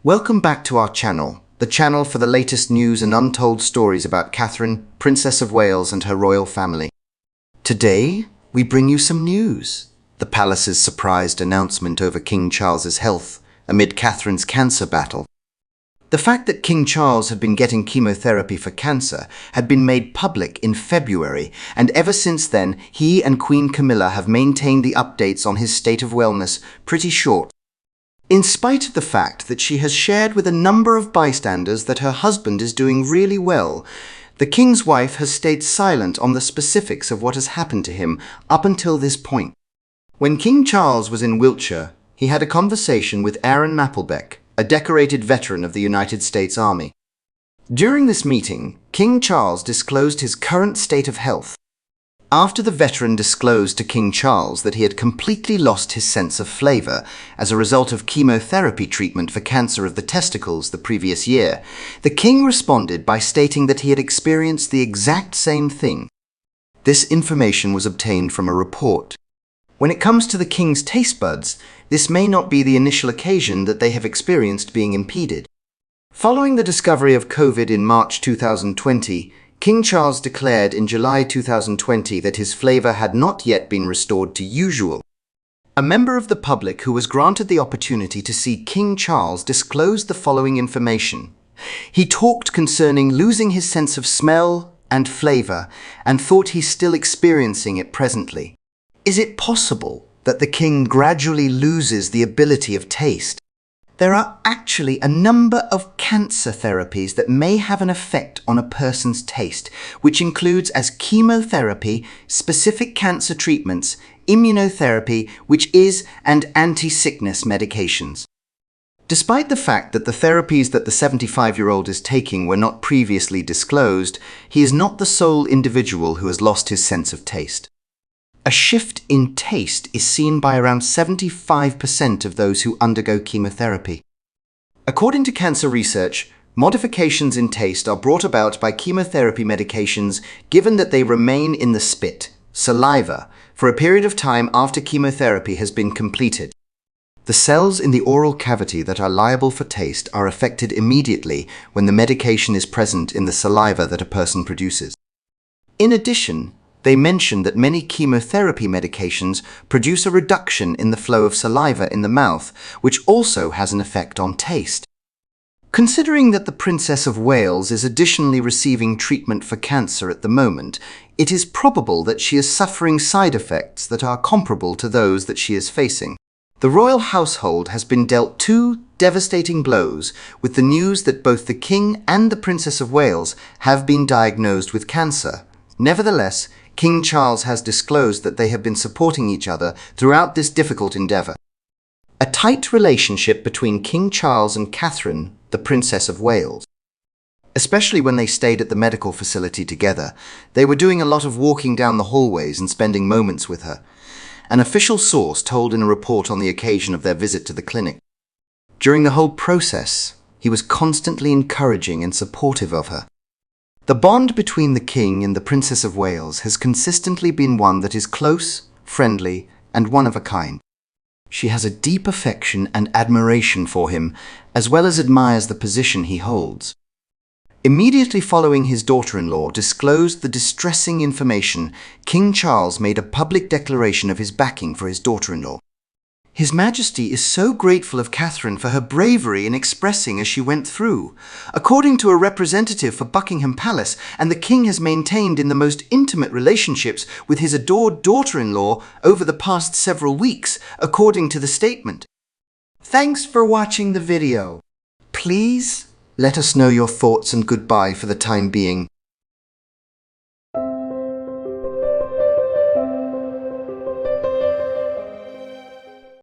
Welcome back to our channel, the channel for the latest news and untold stories about Catherine, Princess of Wales and her royal family. Today, we bring you some news. The palace's surprised announcement over King Charles's health amid Catherine's cancer battle. The fact that King Charles had been getting chemotherapy for cancer had been made public in February, and ever since then, he and Queen Camilla have maintained the updates on his state of wellness pretty short. In spite of the fact that she has shared with a number of bystanders that her husband is doing really well, the king's wife has stayed silent on the specifics of what has happened to him up until this point. When King Charles was in Wiltshire, he had a conversation with Aaron Mapplebeck, a decorated veteran of the United States Army. During this meeting, King Charles disclosed his current state of health. After the veteran disclosed to King Charles that he had completely lost his sense of flavor as a result of chemotherapy treatment for cancer of the testicles the previous year, the king responded by stating that he had experienced the exact same thing. This information was obtained from a report. When it comes to the king's taste buds, this may not be the initial occasion that they have experienced being impeded. Following the discovery of COVID in March 2020, King Charles declared in July 2020 that his flavor had not yet been restored to usual. A member of the public who was granted the opportunity to see King Charles disclosed the following information. He talked concerning losing his sense of smell and flavor and thought he's still experiencing it presently. Is it possible that the king gradually loses the ability of taste? There are actually a number of cancer therapies that may have an effect on a person's taste, which includes as chemotherapy, specific cancer treatments, immunotherapy, and anti-sickness medications. Despite the fact that the therapies that the 75-year-old is taking were not previously disclosed, he is not the sole individual who has lost his sense of taste. A shift in taste is seen by around 75% of those who undergo chemotherapy. According to cancer research, modifications in taste are brought about by chemotherapy medications given that they remain in the spit, saliva, for a period of time after chemotherapy has been completed. The cells in the oral cavity that are liable for taste are affected immediately when the medication is present in the saliva that a person produces. In addition, they mention that many chemotherapy medications produce a reduction in the flow of saliva in the mouth, which also has an effect on taste. Considering that the Princess of Wales is additionally receiving treatment for cancer at the moment, it is probable that she is suffering side effects that are comparable to those that she is facing. The royal household has been dealt two devastating blows with the news that both the King and the Princess of Wales have been diagnosed with cancer. Nevertheless, King Charles has disclosed that they have been supporting each other throughout this difficult endeavor. A tight relationship between King Charles and Catherine, the Princess of Wales. Especially when they stayed at the medical facility together, they were doing a lot of walking down the hallways and spending moments with her. An official source told in a report on the occasion of their visit to the clinic. During the whole process, he was constantly encouraging and supportive of her. The bond between the King and the Princess of Wales has consistently been one that is close, friendly, and one of a kind. She has a deep affection and admiration for him, as well as admires the position he holds. Immediately following his daughter-in-law disclosed the distressing information, King Charles made a public declaration of his backing for his daughter-in-law. His Majesty is so grateful of Catherine for her bravery in expressing as she went through. According to a representative for Buckingham Palace, and the King has maintained in the most intimate relationships with his adored daughter-in-law over the past several weeks, according to the statement. Thanks for watching the video. Please let us know your thoughts and goodbye for the time being.